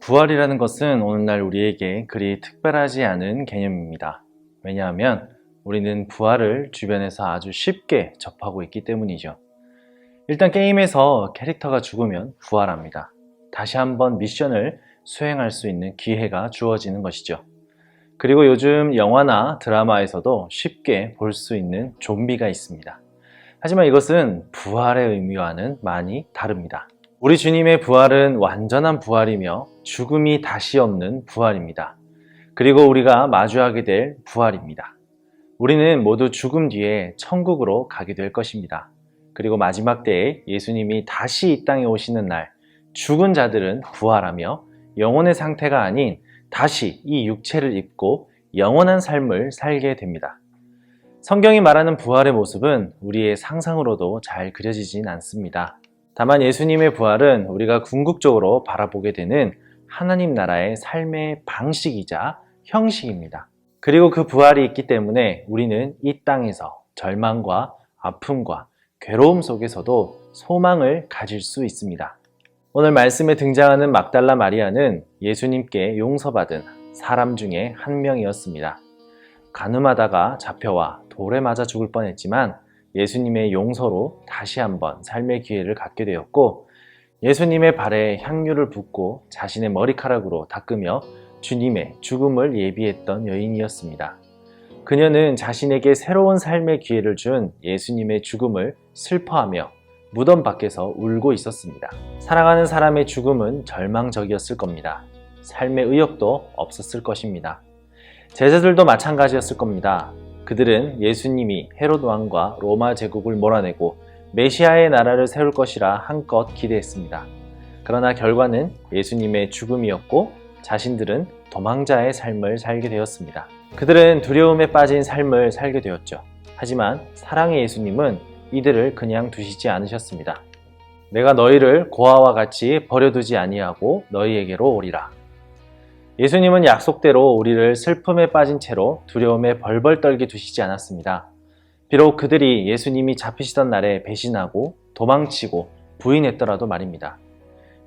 부활이라는 것은 오늘날 우리에게 그리 특별하지 않은 개념입니다. 왜냐하면 우리는 부활을 주변에서 아주 쉽게 접하고 있기 때문이죠. 일단 게임에서 캐릭터가 죽으면 부활합니다. 다시 한번 미션을 수행할 수 있는 기회가 주어지는 것이죠. 그리고 요즘 영화나 드라마에서도 쉽게 볼 수 있는 좀비가 있습니다. 하지만 이것은 부활의 의미와는 많이 다릅니다. 우리 주님의 부활은 완전한 부활이며 죽음이 다시 없는 부활입니다. 그리고 우리가 마주하게 될 부활입니다. 우리는 모두 죽음 뒤에 천국으로 가게 될 것입니다. 그리고 마지막 때에 예수님이 다시 이 땅에 오시는 날, 죽은 자들은 부활하며 영혼의 상태가 아닌 다시 이 육체를 입고 영원한 삶을 살게 됩니다. 성경이 말하는 부활의 모습은 우리의 상상으로도 잘 그려지진 않습니다. 다만 예수님의 부활은 우리가 궁극적으로 바라보게 되는 하나님 나라의 삶의 방식이자 형식입니다. 그리고 그 부활이 있기 때문에 우리는 이 땅에서 절망과 아픔과 괴로움 속에서도 소망을 가질 수 있습니다. 오늘 말씀에 등장하는 막달라 마리아는 예수님께 용서받은 사람 중에 한 명이었습니다. 간음하다가 잡혀와 돌에 맞아 죽을 뻔했지만 예수님의 용서로 다시 한번 삶의 기회를 갖게 되었고, 예수님의 발에 향유를 붓고 자신의 머리카락으로 닦으며 주님의 죽음을 예비했던 여인이었습니다. 그녀는 자신에게 새로운 삶의 기회를 준 예수님의 죽음을 슬퍼하며 무덤 밖에서 울고 있었습니다. 사랑하는 사람의 죽음은 절망적이었을 겁니다. 삶의 의욕도 없었을 것입니다. 제자들도 마찬가지였을 겁니다. 그들은 예수님이 헤롯 왕과 로마 제국을 몰아내고 메시아의 나라를 세울 것이라 한껏 기대했습니다. 그러나 결과는 예수님의 죽음이었고 자신들은 도망자의 삶을 살게 되었습니다. 그들은 두려움에 빠진 삶을 살게 되었죠. 하지만 사랑의 예수님은 이들을 그냥 두시지 않으셨습니다. 내가 너희를 고아와 같이 버려두지 아니하고 너희에게로 오리라. 예수님은 약속대로 우리를 슬픔에 빠진 채로 두려움에 벌벌 떨게 두시지 않았습니다. 비록 그들이 예수님이 잡히시던 날에 배신하고 도망치고 부인했더라도 말입니다.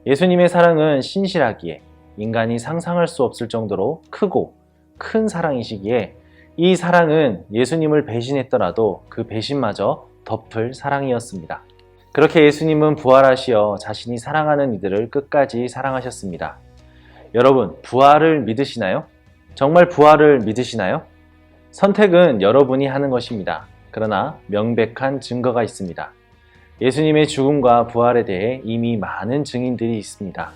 예수님의 사랑은 신실하기에 인간이 상상할 수 없을 정도로 크고 큰 사랑이시기에 이 사랑은 예수님을 배신했더라도 그 배신마저 덮을 사랑이었습니다. 그렇게 예수님은 부활하시어 자신이 사랑하는 이들을 끝까지 사랑하셨습니다. 여러분, 부활을 믿으시나요? 정말 부활을 믿으시나요? 선택은 여러분이 하는 것입니다. 그러나 명백한 증거가 있습니다. 예수님의 죽음과 부활에 대해 이미 많은 증인들이 있습니다.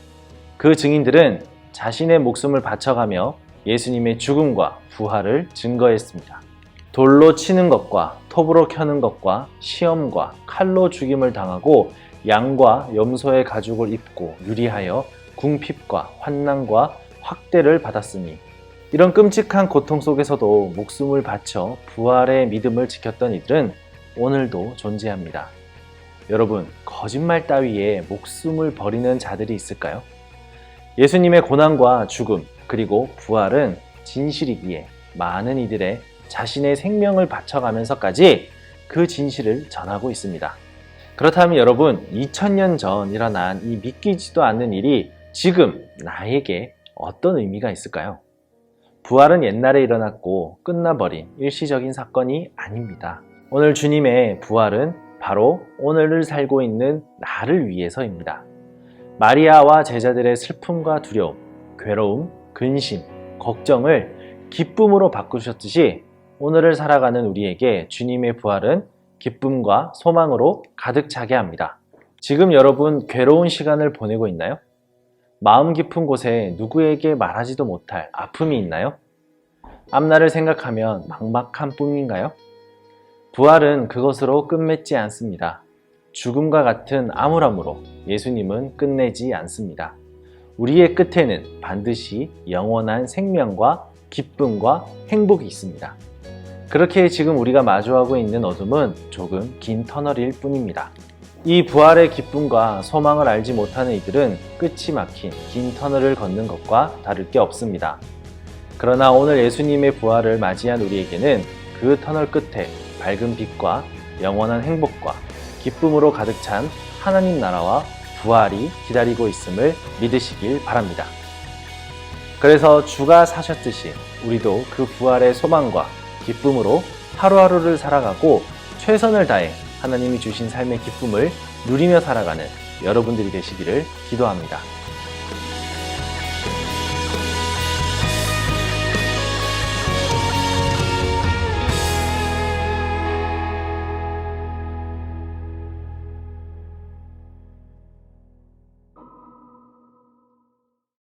그 증인들은 자신의 목숨을 바쳐가며 예수님의 죽음과 부활을 증거했습니다. 돌로 치는 것과 톱으로 켜는 것과 시험과 칼로 죽임을 당하고 양과 염소의 가죽을 입고 유리하여 궁핍과 환난과 학대를 받았으니, 이런 끔찍한 고통 속에서도 목숨을 바쳐 부활의 믿음을 지켰던 이들은 오늘도 존재합니다. 여러분, 거짓말 따위에 목숨을 버리는 자들이 있을까요? 예수님의 고난과 죽음 그리고 부활은 진실이기에 많은 이들의 자신의 생명을 바쳐가면서까지 그 진실을 전하고 있습니다. 그렇다면 여러분, 2000년 전 일어난 이 믿기지도 않는 일이 지금 나에게 어떤 의미가 있을까요? 부활은 옛날에 일어났고 끝나버린 일시적인 사건이 아닙니다. 오늘 주님의 부활은 바로 오늘을 살고 있는 나를 위해서입니다. 마리아와 제자들의 슬픔과 두려움, 괴로움, 근심, 걱정을 기쁨으로 바꾸셨듯이 오늘을 살아가는 우리에게 주님의 부활은 기쁨과 소망으로 가득 차게 합니다. 지금 여러분 괴로운 시간을 보내고 있나요? 마음 깊은 곳에 누구에게 말하지도 못할 아픔이 있나요? 앞날을 생각하면 막막한 뿐인가요? 부활은 그것으로 끝맺지 않습니다. 죽음과 같은 암울함으로 예수님은 끝내지 않습니다. 우리의 끝에는 반드시 영원한 생명과 기쁨과 행복이 있습니다. 그렇게 지금 우리가 마주하고 있는 어둠은 조금 긴 터널일 뿐입니다. 이 부활의 기쁨과 소망을 알지 못하는 이들은 끝이 막힌 긴 터널을 걷는 것과 다를 게 없습니다. 그러나 오늘 예수님의 부활을 맞이한 우리에게는 그 터널 끝에 밝은 빛과 영원한 행복과 기쁨으로 가득 찬 하나님 나라와 부활이 기다리고 있음을 믿으시길 바랍니다. 그래서 주가 사셨듯이 우리도 그 부활의 소망과 기쁨으로 하루하루를 살아가고 최선을 다해 하나님이 주신 삶의 기쁨을 누리며 살아가는 여러분들이 되시기를 기도합니다.